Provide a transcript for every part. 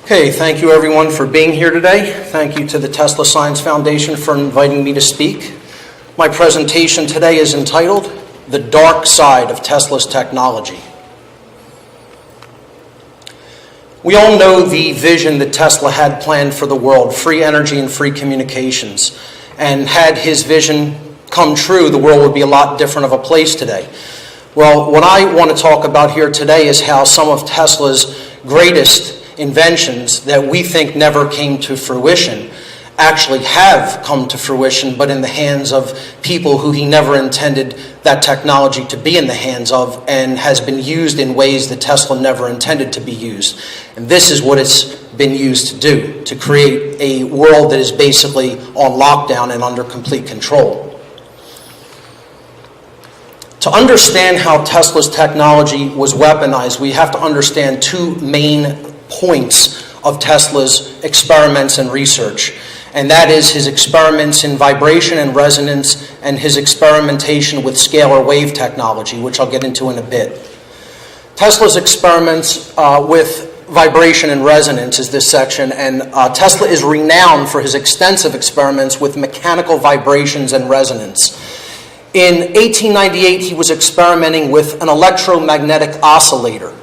Okay, thank you everyone for being here today. Thank you to the Tesla Science Foundation for inviting me to speak. My presentation today is entitled, The Dark Side of Tesla's Technology. We all know the vision that Tesla had planned for the world, free energy and free communications. And had his vision come true, the world would be a lot different of a place today. Well, what I want to talk about here today is how some of Tesla's greatest inventions that we think never came to fruition actually have come to fruition, but in the hands of people who he never intended that technology to be in the hands of, and has been used in ways that Tesla never intended to be used. And this is what it's been used to do, to create a world that is basically on lockdown and under complete control. To understand how Tesla's technology was weaponized, we have to understand two main points of Tesla's experiments and research, and that is his experiments in vibration and resonance and his experimentation with scalar wave technology, which I'll get into in a bit. Tesla's experiments with vibration and resonance is this section, and Tesla is renowned for his extensive experiments with mechanical vibrations and resonance. In 1898, he was experimenting with an electromagnetic oscillator.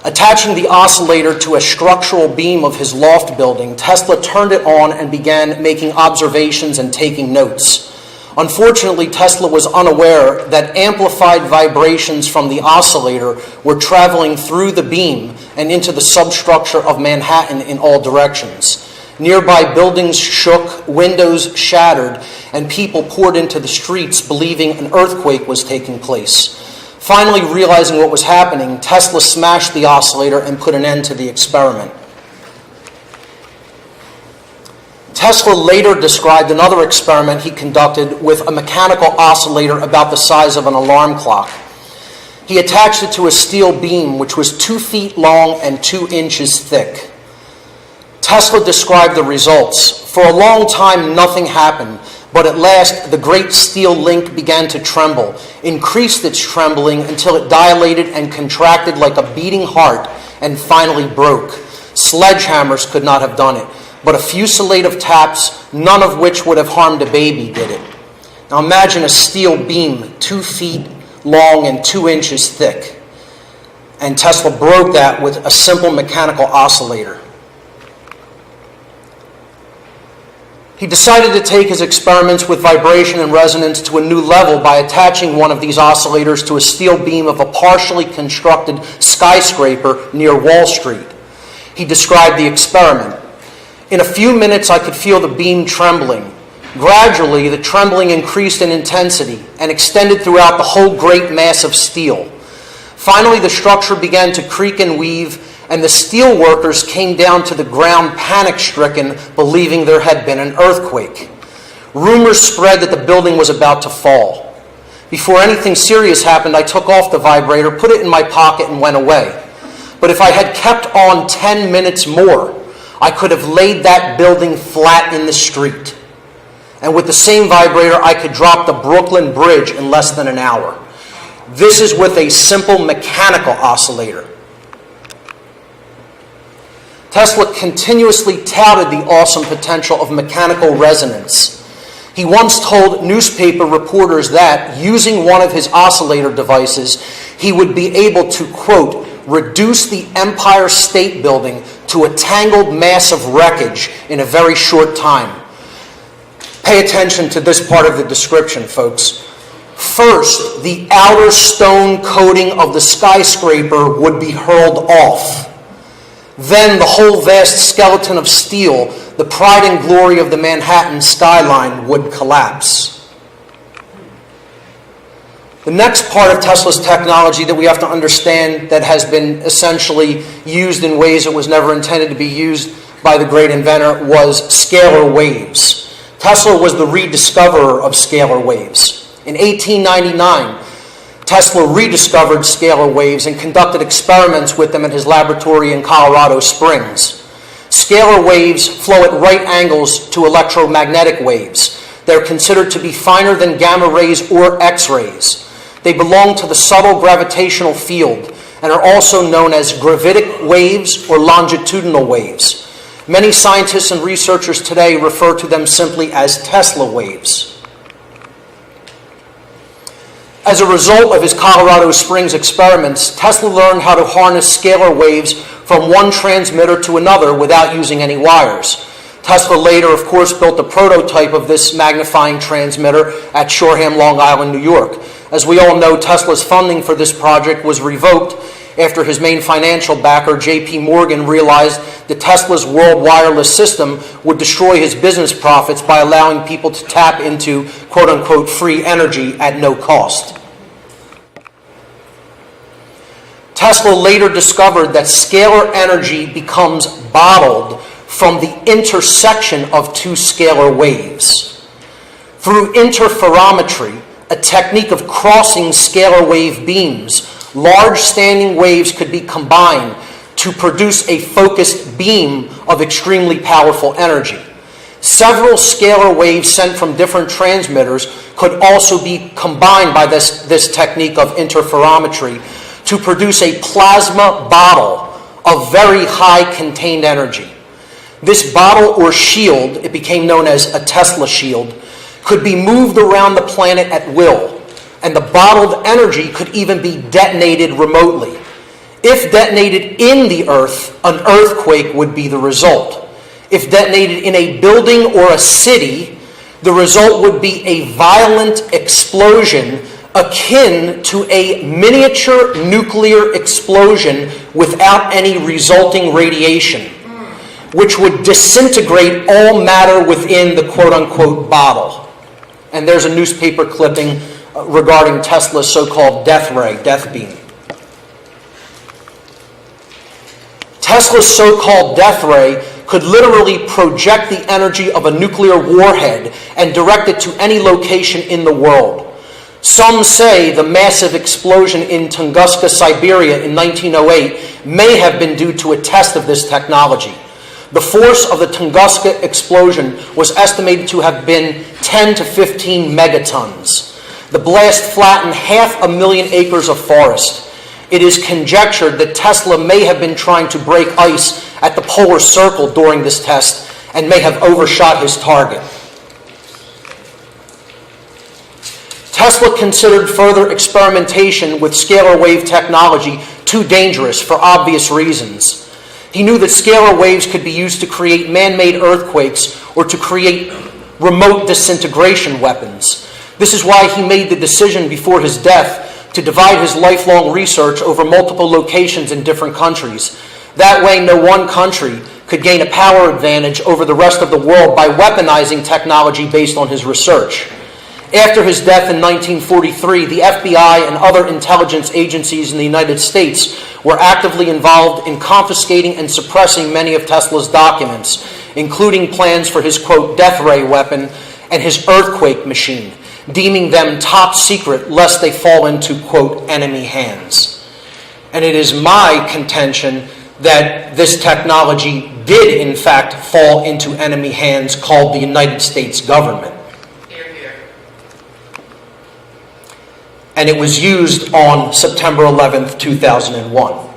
Attaching the oscillator to a structural beam of his loft building, Tesla turned it on and began making observations and taking notes. Unfortunately, Tesla was unaware that amplified vibrations from the oscillator were traveling through the beam and into the substructure of Manhattan in all directions. Nearby buildings shook, windows shattered, and people poured into the streets believing an earthquake was taking place. Finally, realizing what was happening, Tesla smashed the oscillator and put an end to the experiment. Tesla later described another experiment he conducted with a mechanical oscillator about the size of an alarm clock. He attached it to a steel beam which was 2 feet long and 2 inches thick. Tesla described the results. For a long time, nothing happened. But at last, the great steel link began to tremble, increased its trembling until it dilated and contracted like a beating heart, and finally broke. Sledgehammers could not have done it, but a fusillade of taps, none of which would have harmed a baby, did it. Now imagine a steel beam 2 feet long and 2 inches thick. And Tesla broke that with a simple mechanical oscillator. He decided to take his experiments with vibration and resonance to a new level by attaching one of these oscillators to a steel beam of a partially constructed skyscraper near Wall Street. He described the experiment. In a few minutes, I could feel the beam trembling. Gradually, the trembling increased in intensity and extended throughout the whole great mass of steel. Finally, the structure began to creak and weave, and the steel workers came down to the ground panic-stricken, believing there had been an earthquake. Rumors spread that the building was about to fall. Before anything serious happened, I took off the vibrator, put it in my pocket, and went away. But if I had kept on 10 minutes more, I could have laid that building flat in the street. And with the same vibrator, I could drop the Brooklyn Bridge in less than an hour. This is with a simple mechanical oscillator. Tesla continuously touted the awesome potential of mechanical resonance. He once told newspaper reporters that, using one of his oscillator devices, he would be able to, quote, reduce the Empire State Building to a tangled mass of wreckage in a very short time. Pay attention to this part of the description, folks. First, the outer stone coating of the skyscraper would be hurled off. Then the whole vast skeleton of steel, the pride and glory of the Manhattan skyline, would collapse. The next part of Tesla's technology that we have to understand that has been essentially used in ways it was never intended to be used by the great inventor was scalar waves. Tesla was the rediscoverer of scalar waves. In 1899, Tesla rediscovered scalar waves and conducted experiments with them in his laboratory in Colorado Springs. Scalar waves flow at right angles to electromagnetic waves. They're considered to be finer than gamma rays or X-rays. They belong to the subtle gravitational field, and are also known as gravitic waves or longitudinal waves. Many scientists and researchers today refer to them simply as Tesla waves. As a result of his Colorado Springs experiments, Tesla learned how to harness scalar waves from one transmitter to another without using any wires. Tesla later, of course, built a prototype of this magnifying transmitter at Shoreham, Long Island, New York. As we all know, Tesla's funding for this project was revoked after his main financial backer, J.P. Morgan, realized that Tesla's world wireless system would destroy his business profits by allowing people to tap into quote-unquote free energy at no cost. Tesla later discovered that scalar energy becomes bottled from the intersection of two scalar waves. Through interferometry, a technique of crossing scalar wave beams, large standing waves could be combined to produce a focused beam of extremely powerful energy. Several scalar waves sent from different transmitters could also be combined by this technique of interferometry to produce a plasma bottle of very high contained energy. This bottle or shield, it became known as a Tesla shield, could be moved around the planet at will, and the bottled energy could even be detonated remotely. If detonated in the Earth, an earthquake would be the result. If detonated in a building or a city, the result would be a violent explosion akin to a miniature nuclear explosion without any resulting radiation, which would disintegrate all matter within the quote-unquote bottle. And there's a newspaper clipping regarding Tesla's so-called death ray, death beam. Tesla's so-called death ray could literally project the energy of a nuclear warhead and direct it to any location in the world. Some say the massive explosion in Tunguska, Siberia in 1908 may have been due to a test of this technology. The force of the Tunguska explosion was estimated to have been 10 to 15 megatons. The blast flattened 500,000 acres of forest. It is conjectured that Tesla may have been trying to break ice at the polar circle during this test and may have overshot his target. Tesla considered further experimentation with scalar wave technology too dangerous for obvious reasons. He knew that scalar waves could be used to create man-made earthquakes or to create remote disintegration weapons. This is why he made the decision before his death to divide his lifelong research over multiple locations in different countries. That way, no one country could gain a power advantage over the rest of the world by weaponizing technology based on his research. After his death in 1943, the FBI and other intelligence agencies in the United States were actively involved in confiscating and suppressing many of Tesla's documents, including plans for his, quote, death ray weapon and his earthquake machine, deeming them top secret lest they fall into, quote, enemy hands. And it is my contention that this technology did, in fact, fall into enemy hands called the United States government. And it was used on September 11th, 2001.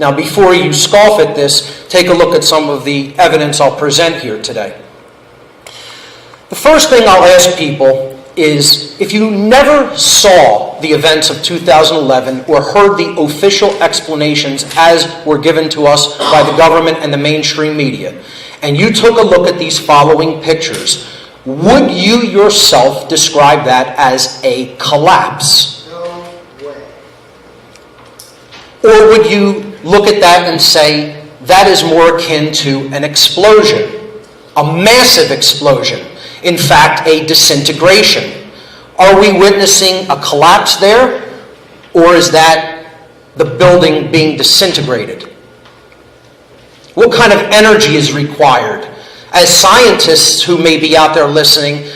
Now, before you scoff at this, take a look at some of the evidence I'll present here today. The first thing I'll ask people is, if you never saw the events of 2011 or heard the official explanations as were given to us by the government and the mainstream media, and you took a look at these following pictures, would you yourself describe that as a collapse? No way. Or would you look at that and say, that is more akin to an explosion, a massive explosion, in fact, a disintegration? Are we witnessing a collapse there, or is that the building being disintegrated? What kind of energy is required? As scientists who may be out there listening,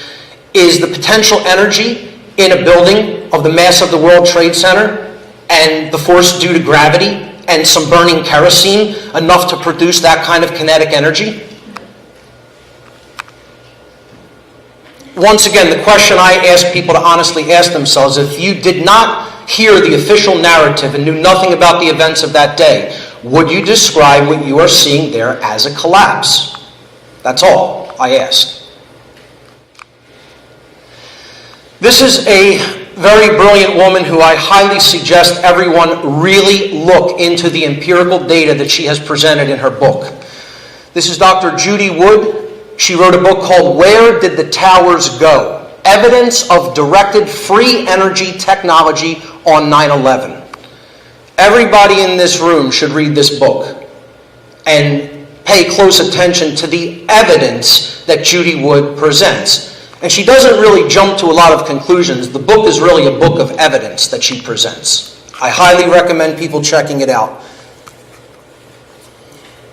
is the potential energy in a building of the mass of the World Trade Center and the force due to gravity and some burning kerosene enough to produce that kind of kinetic energy? Once again, the question I ask people to honestly ask themselves, if you did not hear the official narrative and knew nothing about the events of that day, would you describe what you are seeing there as a collapse? That's all I ask. This is a very brilliant woman who I highly suggest everyone really look into the empirical data that she has presented in her book. This is Dr. Judy Wood. She wrote a book called Where Did the Towers Go? Evidence of Directed Free Energy Technology on 9/11. Everybody in this room should read this book and pay close attention to the evidence that Judy Wood presents. And she doesn't really jump to a lot of conclusions. The book is really a book of evidence that she presents. I highly recommend people checking it out.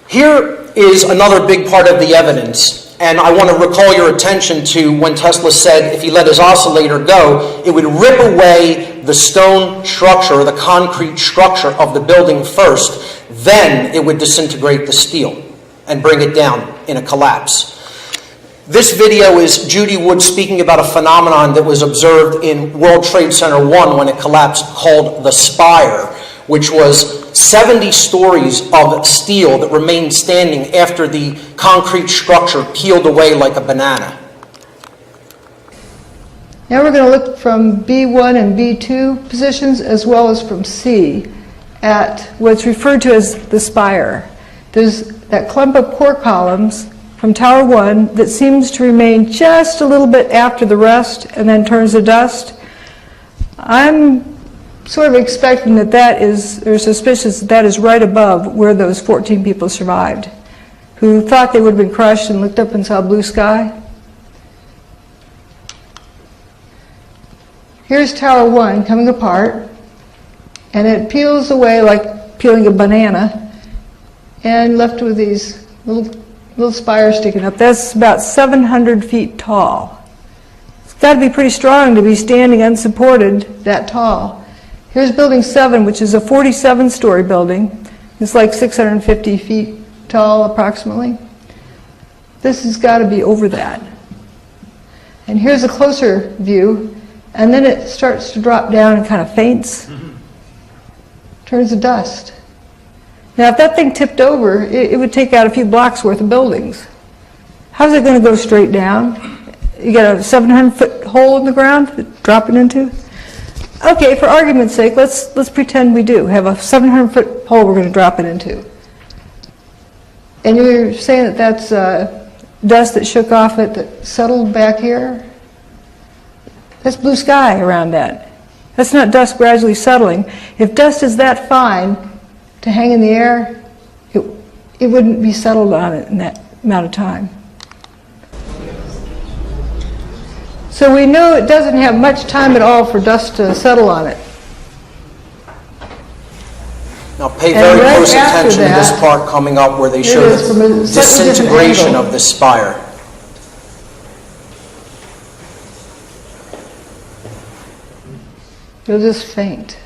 Here is another big part of the evidence, and I want to recall your attention to when Tesla said if he let his oscillator go, it would rip away the stone structure, or the concrete structure of the building first, then it would disintegrate the steel and bring it down in a collapse. This video is Judy Wood speaking about a phenomenon that was observed in World Trade Center 1 when it collapsed, called the spire, which was 70 stories of steel that remained standing after the concrete structure peeled away like a banana. Now we're going to look from B1 and B2 positions as well as from C at what's referred to as the spire. There's that clump of core columns from Tower 1 that seems to remain just a little bit after the rest and then turns to dust. I'm sort of expecting that is, or suspicious that is right above where those 14 people survived, who thought they would have been crushed and looked up and saw blue sky. Here's Tower 1 coming apart, and it peels away like peeling a banana, and left with these little spires sticking up. That's about 700 feet tall. It's got to be pretty strong to be standing unsupported that tall. Here's Building 7, which is a 47-story building. It's like 650 feet tall, approximately. This has got to be over that. And here's a closer view, and then it starts to drop down and kind of faints, turns to dust. Now, if that thing tipped over, it would take out a few blocks worth of buildings. How's it going to go straight down? You got a 700-foot hole in the ground to drop it into? Okay, for argument's sake, let's pretend we do have a 700-foot hole we're going to drop it into. And you're saying that that's dust that shook off it that settled back here? That's blue sky around that. That's not dust gradually settling. If dust is that fine to hang in the air, it wouldn't be settled on it in that amount of time. So we know it doesn't have much time at all for dust to settle on it. Now pay very close attention to this part coming up where they show the disintegration of the spire. It'll just faint.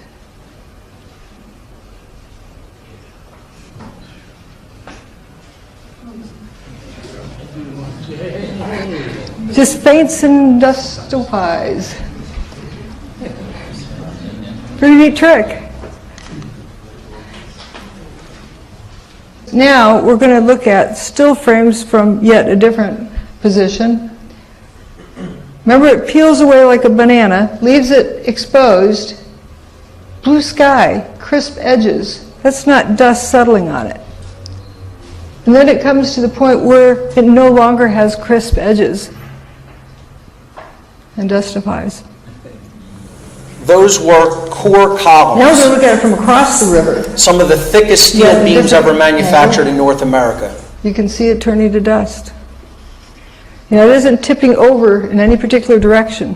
Just faints and dustifies. Pretty neat trick. Now we're going to look at still frames from yet a different position. Remember, it peels away like a banana, leaves it exposed, blue sky, crisp edges. That's not dust settling on it. And then it comes to the point where it no longer has crisp edges and dustifies. Those were core columns. Now we're going to look at it from across the river. Some of the thickest steel beams ever manufactured in North America. You can see it turning to dust. You know, it isn't tipping over in any particular direction.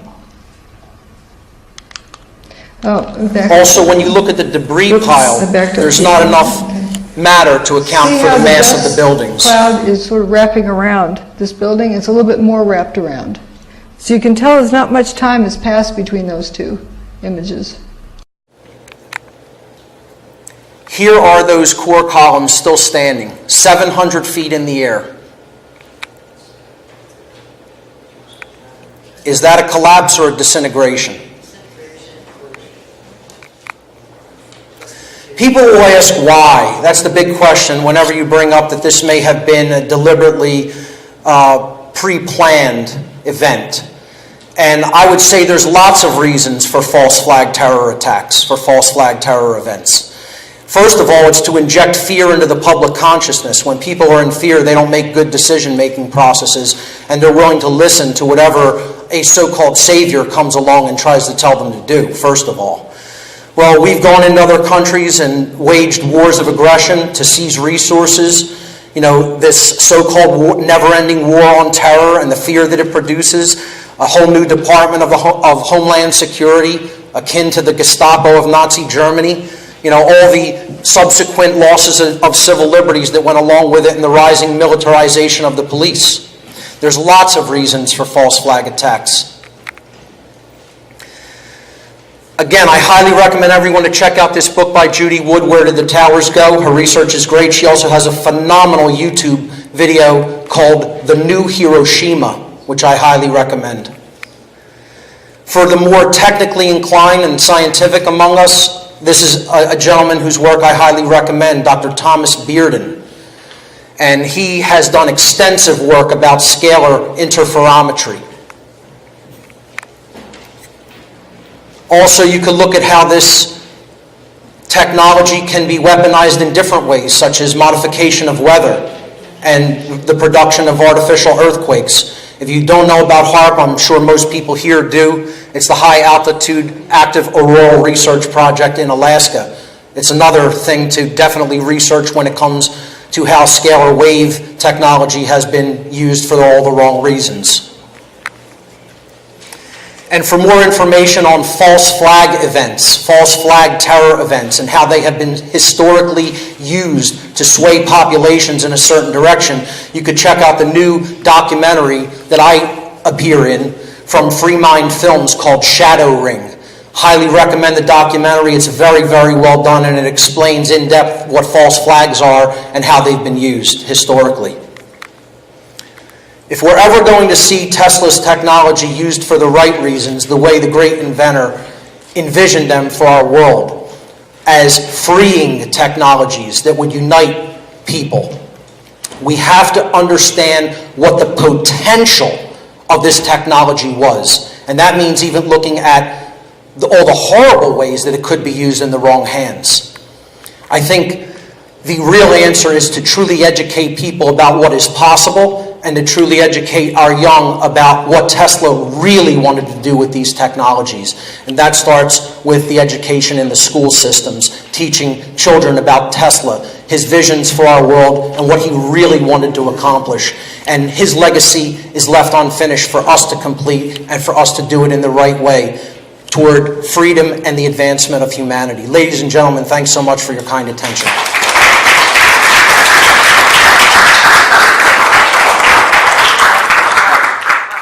Also, when you look at the debris pile, there's not enough matter to account for the mass of the buildings. The cloud is sort of wrapping around this building. It's a little bit more wrapped around. So you can tell there's not much time has passed between those two images. Here are those core columns still standing, 700 feet in the air. Is that a collapse or a disintegration? People will ask why. That's the big question whenever you bring up that this may have been a deliberately pre-planned event. And I would say there's lots of reasons for false flag terror attacks, for false flag terror events. First of all, it's to inject fear into the public consciousness. When people are in fear, they don't make good decision-making processes, and they're willing to listen to whatever a so-called savior comes along and tries to tell them to do, first of all. Well, we've gone into other countries and waged wars of aggression to seize resources. You know, this so-called never-ending war on terror and the fear that it produces, a whole new department of Homeland Security, akin to the Gestapo of Nazi Germany. You know, all the subsequent losses of civil liberties that went along with it and the rising militarization of the police. There's lots of reasons for false flag attacks. Again, I highly recommend everyone to check out this book by Judy Wood, Where Did the Towers Go? Her research is great. She also has a phenomenal YouTube video called The New Hiroshima, which I highly recommend. For the more technically inclined and scientific among us, this is a gentleman whose work I highly recommend, Dr. Thomas Bearden. And he has done extensive work about scalar interferometry. Also, you could look at how this technology can be weaponized in different ways, such as modification of weather and the production of artificial earthquakes. If you don't know about HAARP, I'm sure most people here do. It's the High Altitude Active Auroral Research Project in Alaska. It's another thing to definitely research when it comes to how scalar wave technology has been used for all the wrong reasons. And for more information on false flag events, false flag terror events, and how they have been historically used to sway populations in a certain direction, you could check out the new documentary that I appear in from Free Mind Films called Shadow Ring. Highly recommend the documentary. It's very, very well done, and it explains in depth what false flags are and how they've been used historically. If we're ever going to see Tesla's technology used for the right reasons, the way the great inventor envisioned them for our world, as freeing technologies that would unite people, we have to understand what the potential of this technology was. And that means even looking at all the horrible ways that it could be used in the wrong hands. I think the real answer is to truly educate people about what is possible and to truly educate our young about what Tesla really wanted to do with these technologies. And that starts with the education in the school systems, teaching children about Tesla, his visions for our world, and what he really wanted to accomplish. And his legacy is left unfinished for us to complete and for us to do it in the right way toward freedom and the advancement of humanity. Ladies and gentlemen, thanks so much for your kind attention.